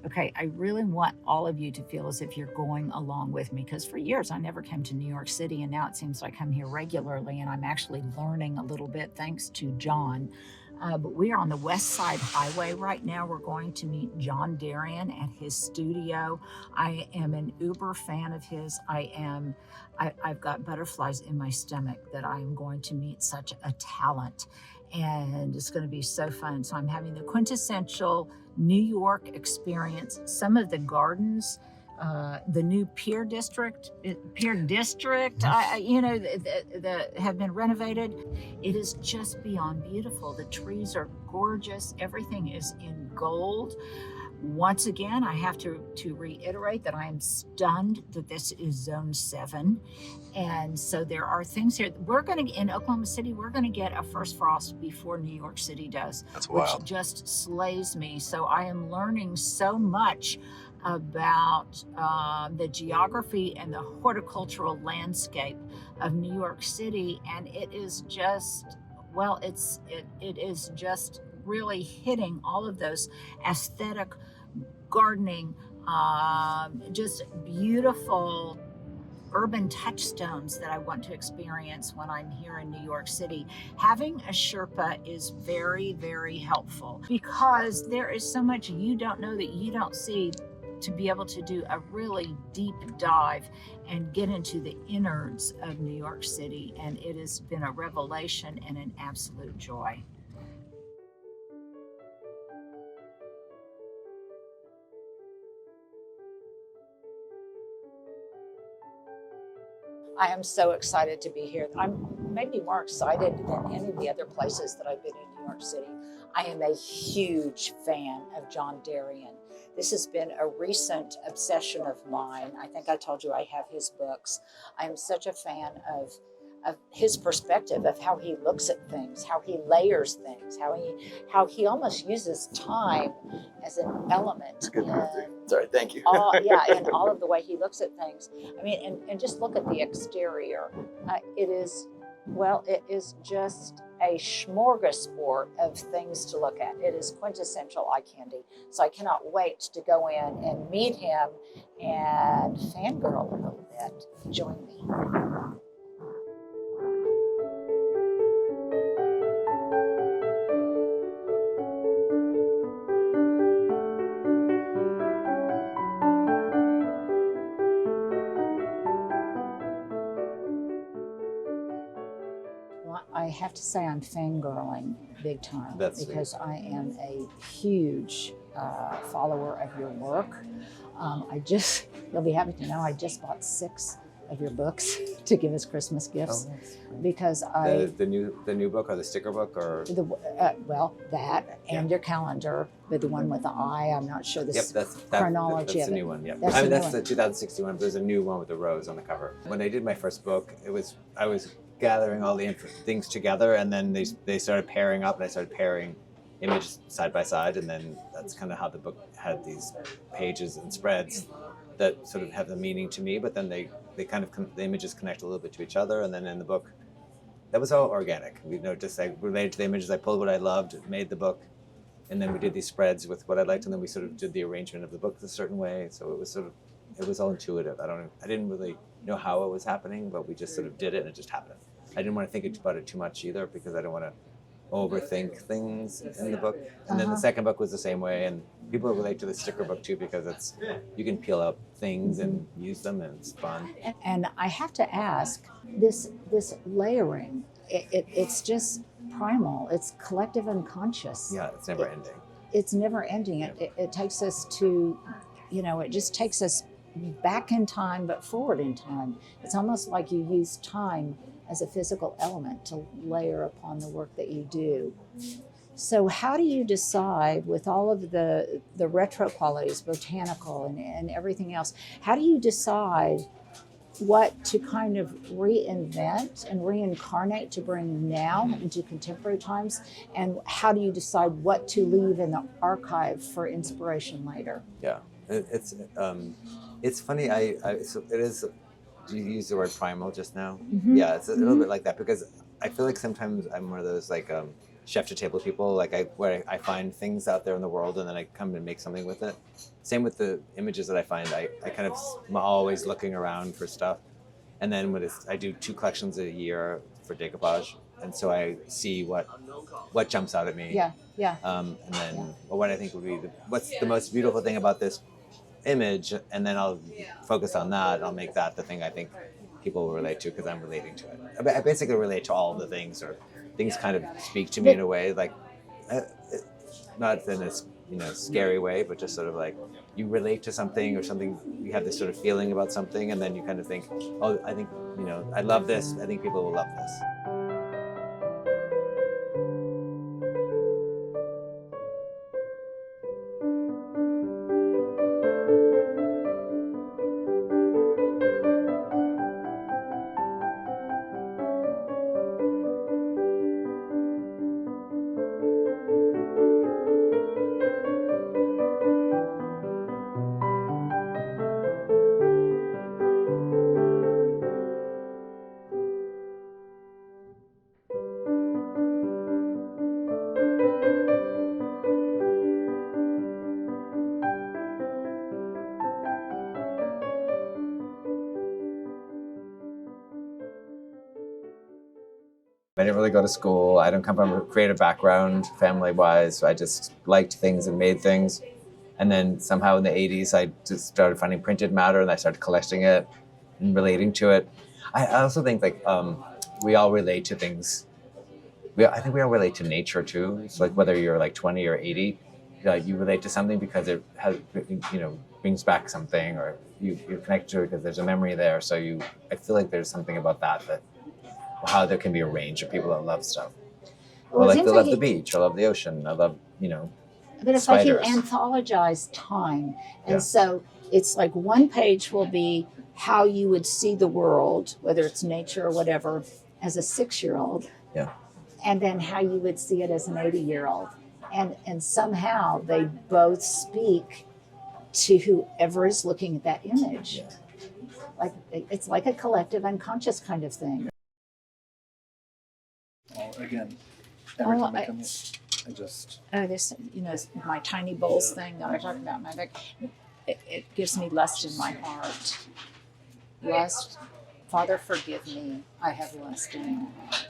Okay, I really want all of you to feel as if you're going along with me because for years I never came to New York City, and now it seems like I'm here regularly and I'm actually learning a little bit thanks to John. But we are on the West Side Highway right now. We're going to meet John Derian at his studio. I am an uber fan of his. I've got butterflies in my stomach that I am going to meet such a talent, and it's going to be so fun. So I'm having the quintessential New York experience. Some of the gardens, the new Pier District, have been renovated. It is just beyond beautiful. The trees are gorgeous. Everything is in gold. Once again, I have to reiterate that I am stunned that this is Zone 7. And so there are things here. In Oklahoma City, we're going to get a first frost before New York City does. That's which wild. just slays me. So I am learning so much about the geography and the horticultural landscape of New York City. And it is just, well, it is just really hitting all of those aesthetic gardening, just beautiful urban touchstones that I want to experience when I'm here in New York City. Having a Sherpa is very, very helpful because there is so much you don't know that you don't see, to be able to do a really deep dive and get into the innards of New York City. And it has been a revelation and an absolute joy. I am so excited to be here. I'm maybe more excited than any of the other places that I've been in New York City. I am a huge fan of John Derian. This has been a recent obsession of mine. I think I told you I have his books. I am such a fan of his perspective of how he looks at things, how he layers things, how he almost uses time as an element in Sorry, thank you. in all of the way he looks at things. I mean, and just look at the exterior. It is just a smorgasbord of things to look at. It is quintessential eye candy. So I cannot wait to go in and meet him and fangirl a little bit. Join me. I have to say I'm fangirling big time because I am a huge follower of your work. You'll be happy to know I just bought 6 of your books to give as Christmas gifts because the new book or the sticker book or that and your calendar, but the one with the eye. I'm not sure that's chronology that's of the it. new one. Yep. That's the 2016 one. But there's a new one with the rose on the cover. When I did my first book, I was gathering all the things together, and then they started pairing up, and I started pairing images side by side, and then that's kind of how the book had these pages and spreads that sort of have the meaning to me, but then the images connect a little bit to each other, and then in the book, that was all organic. Just like related to the images, I pulled what I loved, made the book, and then we did these spreads with what I liked, and then we sort of did the arrangement of the book a certain way. So it was all intuitive. I didn't really know how it was happening, but we just sort of did it, and it just happened. I didn't want to think about it too much either because I don't want to overthink things in the book. And then the second book was the same way, and people relate to the sticker book too because you can peel out things and use them, and it's fun. And I have to ask, this layering, it's just primal. It's collective unconscious. Yeah, it's never ending. It's never ending. Yeah. It takes us to, it just takes us back in time but forward in time. It's almost like you use time as a physical element to layer upon the work that you do. So how do you decide, with all of the retro qualities, botanical and everything else, how do you decide what to kind of reinvent and reincarnate to bring now into contemporary times? And how do you decide what to leave in the archive for inspiration later? Yeah, it's funny. It is. You use the word primal just now. Mm-hmm. Yeah, it's a little bit like that because I feel like sometimes I'm one of those chef to table people, like where I find things out there in the world and then I come and make something with it. Same with the images that I find. I kind of am always looking around for stuff. And then I do 2 collections a year for decoupage. And so I see what jumps out at me. Yeah, yeah. And then what I think would be what's the most beautiful thing about this image, and then I'll focus on that. I'll make that the thing I think people will relate to because I'm relating to it. I basically relate to all of the things, or things kind of speak to me in a way, like not in a scary way, but just sort of like you relate to something or something. You have this sort of feeling about something, and then you kind of think, oh, I think I love this. I think people will love this. I didn't really go to school. I don't come from a creative background family-wise. So I just liked things and made things. And then somehow in the 80s, I just started finding printed matter and I started collecting it and relating to it. I also think we all relate to things. I think we all relate to nature too. It's like whether you're like 20 or 80, you relate to something because it has, brings back something, or you connect to it because there's a memory there. So I feel like there's something about that how there can be a range of people that love stuff. Well, they love the beach, I love the ocean, I love, But it's spiders. like you anthologize time. And so it's like one page will be how you would see the world, whether it's nature or whatever, as a 6-year-old. Yeah. And then how you would see it as an 80-year-old. And somehow they both speak to whoever is looking at that image. Yeah. Like it's like a collective unconscious kind of thing. Again, every time I come here, I just... This, my tiny bowls thing that I talked about in my book, it gives me lust in my heart. Lust, Father, forgive me, I have lust in my heart.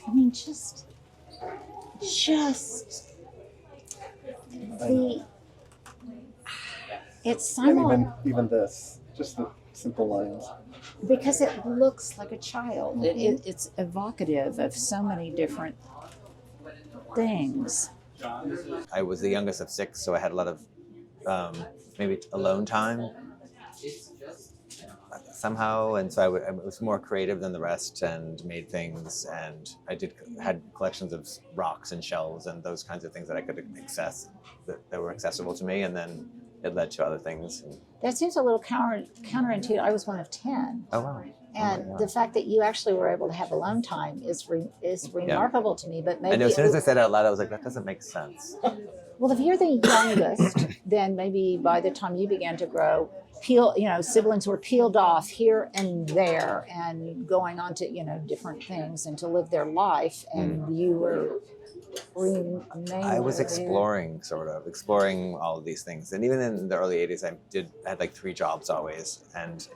I mean, just it's and even this, just the simple lines. Because it looks like a child. It's evocative of so many different things. I was the youngest of 6, so I had a lot of maybe alone time somehow, and so I was more creative than the rest and made things, and I had collections of rocks and shells and those kinds of things that I could access that were accessible to me, and then it led to other things. That seems a little counterintuitive. I was one of 10. Oh wow! And the fact that you actually were able to have alone time is remarkable to me. But maybe I know. As soon as I said it out loud, I was like, that doesn't make sense. Well, if you're the youngest, then maybe by the time you began to grow, siblings were peeled off here and there and going on to, different things and to live their life, and you were I was exploring all of these things, and even in the early 80s, I had like 3 jobs always, and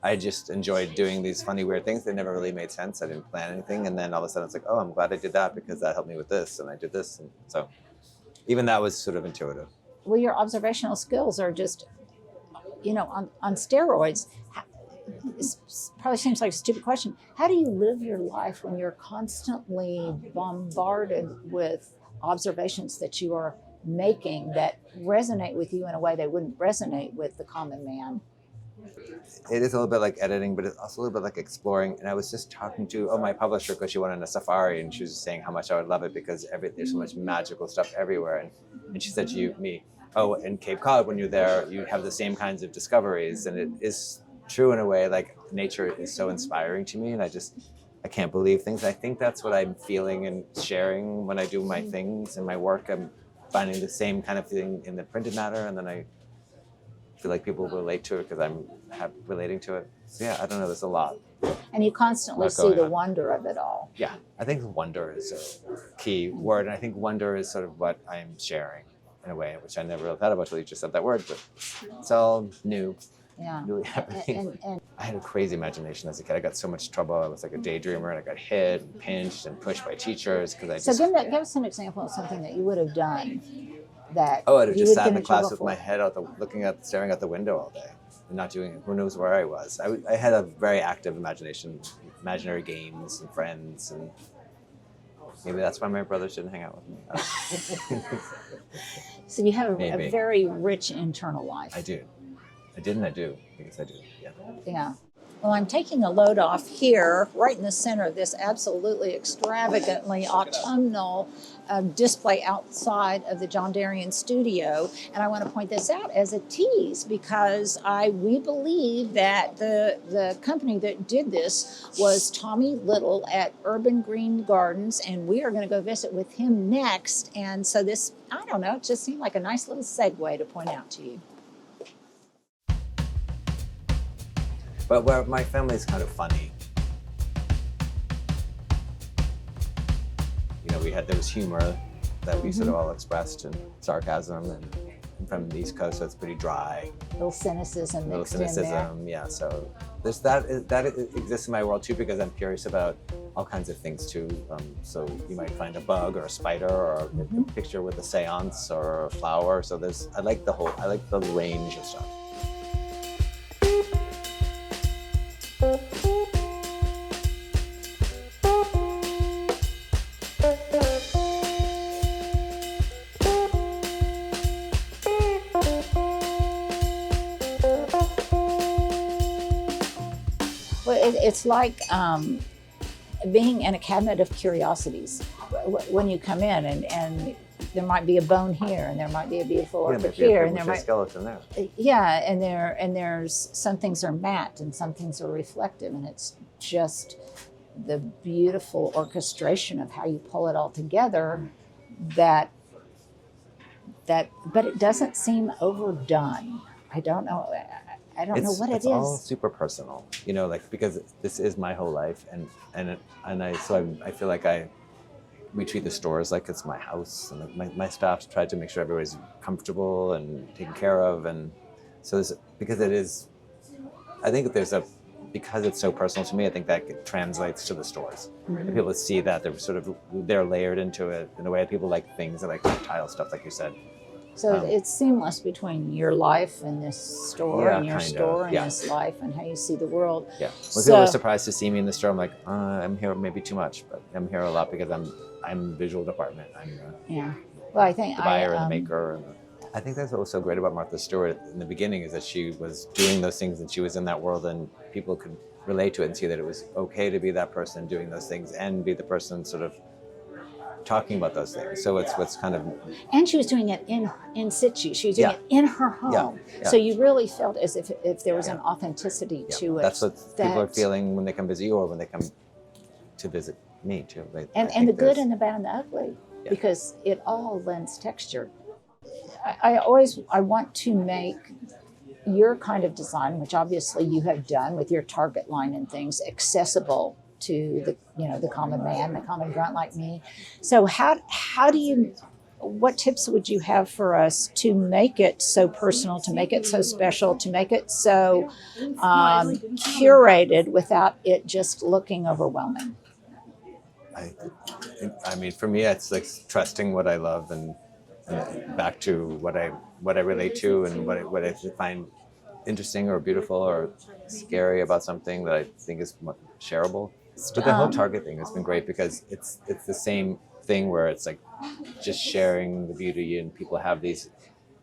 I just enjoyed doing these funny, weird things. They never really made sense. I didn't plan anything, and then all of a sudden it's like, oh, I'm glad I did that because that helped me with this, and I did this, and so even that was sort of intuitive. Well, your observational skills are just, on steroids. It probably seems like a stupid question. How do you live your life when you're constantly bombarded with observations that you are making that resonate with you in a way they wouldn't resonate with the common man? It is a little bit like editing, but it's also a little bit like exploring. And I was just talking to my publisher because she went on a safari, and she was just saying how much I would love it because there's so much magical stuff everywhere. And she said to me, oh, in Cape Cod, when you're there, you have the same kinds of discoveries. And it is true in a way. Like, nature is so inspiring to me, and I can't believe things. I think that's what I'm feeling and sharing when I do my things and my work. I'm finding the same kind of thing in the printed matter, and then feel like people relate to it because I'm relating to it. So yeah, I don't know. There's a lot. And you constantly Lot see going the on. wonder of it all. Yeah, I think wonder is a key word, and I think wonder is sort of what I'm sharing in a way, which I never really thought about until you just said that word. But it's all new, Yeah. newly happening. And I had a crazy imagination as a kid. I got so much trouble. I was like a daydreamer, and I got hit and pinched and pushed by teachers because I so just. give us an example of something that you would have done that Oh, I'd have you just would sat get in the in class trouble with for. my head out, staring out the window all day, and not doing. Who knows where I was? I had a very active imagination, imaginary games and friends, and maybe that's why my brothers didn't hang out with me. So you have a Maybe. very rich internal life. I do. I didn't. I do. I guess I do. Yeah. Yeah. Well, I'm taking a load off here, right in the center of this absolutely extravagantly autumnal display outside of the John Derian studio. And I want to point this out as a tease because we believe that the company that did this was Tommy Little at Urban Green Gardens, and we are going to go visit with him next. And so this, I don't know, it just seemed like a nice little segue to point out to you. But where my family's kind of funny. You know, there was humor that we sort of all expressed and sarcasm, and from the East Coast, so it's pretty dry. Little cynicism Little mixed in there. cynicism, yeah. So there's that exists in my world too, because I'm curious about all kinds of things too. So you might find a bug or a spider or a picture with a seance or a flower. So I like the range of stuff. Well, it's like being in a cabinet of curiosities. When you come in, and there might be a bone here, and there might be a beautiful orchid here, and there might skeleton there. Yeah, and there's some things are matte and some things are reflective, and it's just the beautiful orchestration of how you pull it all together. But it doesn't seem overdone. I don't know. I don't know what it is. It's all super personal, you know, like because this is my whole life, and I feel like we treat the stores like it's my house, and my staff tried to make sure everybody's comfortable and taken care of, and so because it's so personal to me, I think that translates to the stores. And people see that they're layered into it in a way. People like things that like tactile stuff, like you said. So it's seamless between your life and this store, and your store and this life, and how you see the world. Yeah. When people are surprised to see me in the store, I'm like, I'm here maybe too much, but I'm here a lot because I'm visual department. I'm Well, I think the buyer and the maker. I think that's what was so great about Martha Stewart in the beginning, is that she was doing those things and she was in that world, and people could relate to it and see that it was okay to be that person doing those things and be the person sort of talking about those things. So it's what's kind of. And she was doing it in situ. She was doing it in her home. Yeah. So you really felt as if there was an authenticity to it. That's what people are feeling when they come visit you, or when they come to visit me too. And the good and the bad and the ugly, because it all lends texture. I want to make your kind of design, which obviously you have done with your Target line and things, accessible to the common man, the common grunt like me. So what tips would you have for us to make it so personal, to make it so special, to make it so curated without it just looking overwhelming? I mean, for me, it's like trusting what I love and back to what I relate to, and what I find interesting or beautiful or scary about something that I think is shareable. But the whole Target thing has been great, because it's the same thing where it's like just sharing the beauty, and people have these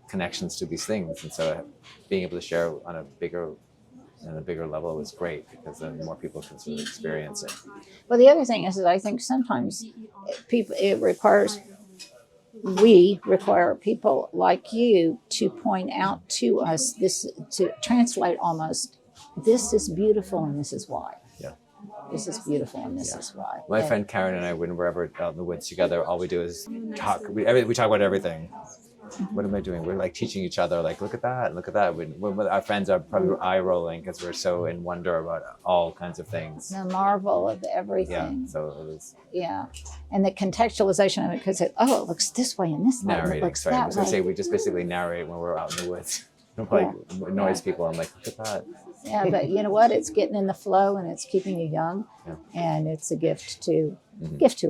connections to these things, and so being able to share on a bigger level is great, because then more people can sort of experience it. Well, the other thing is that I think sometimes we require people like you to point out to us this, to translate almost, this is beautiful and this is why. This is beautiful and this is why. My friend Karen and I, when we're ever out in the woods together, all we do is talk. We talk about everything. what am I doing? We're like teaching each other, like, look at that, and look at that. When our friends are probably eye rolling because we're so in wonder about all kinds of things. The marvel of Yeah, everything. so it was Yeah. And the contextualization of it, because it looks this way and this way. And it narrating. looks Sorry, I that was gonna way. say we just basically narrate when we're out in the woods. Like noise people. I'm like, look at that. Yeah, but you know what? It's getting in the flow and it's keeping you young. Yeah. And it's a gift to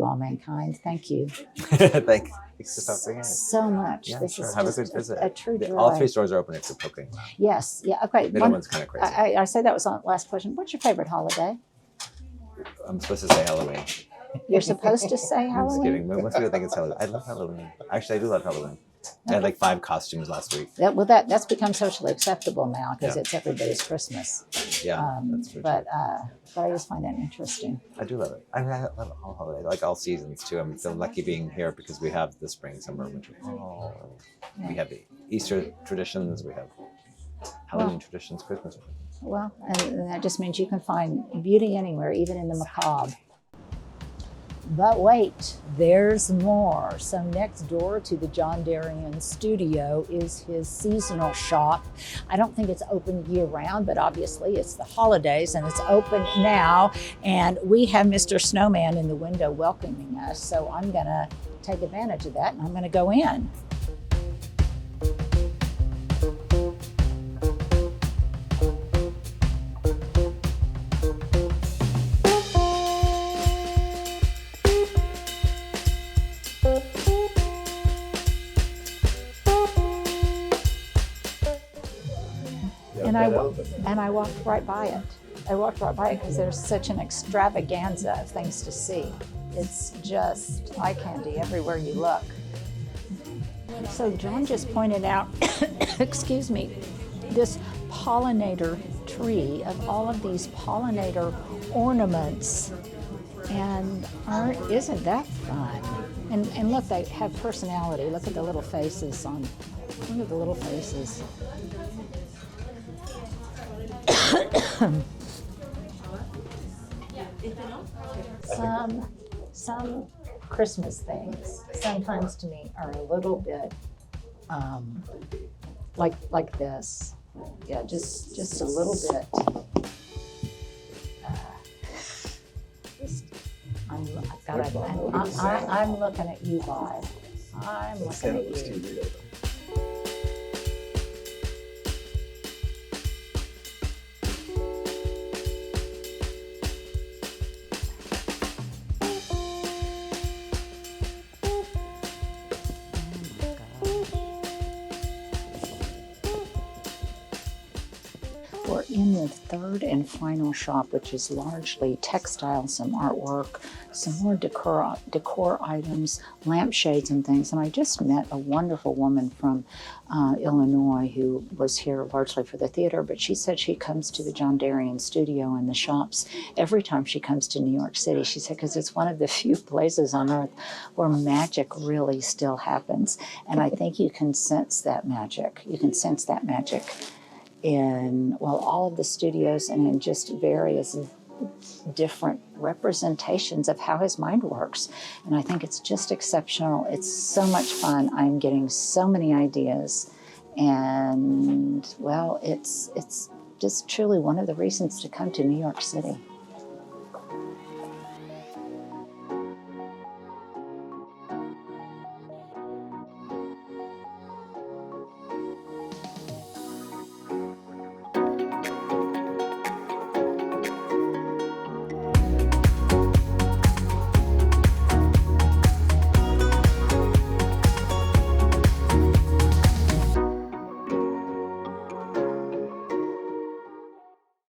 all mankind. Thank you Thanks for stopping in. so much. Yeah, This sure. is Have a just good visit. a true joy. All 3 stores are open except cooking. Yes. Yeah. Okay. Middle one's kind of crazy. I say that was the last question. What's your favorite holiday? I'm supposed to say Halloween. You're supposed to say I'm just Halloween? kidding. Most people think it's Halloween. I love Halloween. Actually, I do love Halloween. I had like 5 costumes last week. That's become socially acceptable now because Yeah. it's everybody's Christmas. Yeah, that's for But sure. I just find that interesting. I do love it. I mean, I love all holidays, like all seasons too. I'm so lucky being here because we have the spring, summer, winter, fall. We have the Easter traditions. We have Halloween traditions, Christmas. Well, and that just means you can find beauty anywhere, even in the macabre. But wait, there's more. So next door to the John Derian studio is his seasonal shop. I don't think it's open year round, but obviously it's the holidays and it's open now. And we have Mr. Snowman in the window welcoming us. So I'm gonna take advantage of that and I'm gonna go in. And I walked right by it. I walked right by it because there's such an extravaganza of things to see. It's just eye candy everywhere you look. So John just pointed out, excuse me, this pollinator tree of all of these pollinator ornaments. And isn't that fun? And look, they have personality. Look at the little faces on, look at the little faces. Some Christmas things sometimes to me are a little bit like this. Yeah, just a little bit. I'm looking at you, Bob. I'm looking at you. We're in the third and final shop, which is largely textiles, some artwork, some more decor items, lampshades and things. And I just met a wonderful woman from Illinois who was here largely for the theater, but she said she comes to the John Derian studio and the shops every time she comes to New York City. She said, because it's one of the few places on earth where magic really still happens. And I think you can sense that magic. You can sense that magic in, well, all of the studios and in just various different representations of how his mind works. And I think it's just exceptional. It's so much fun. I'm getting so many ideas. And, well, it's just truly one of the reasons to come to New York City.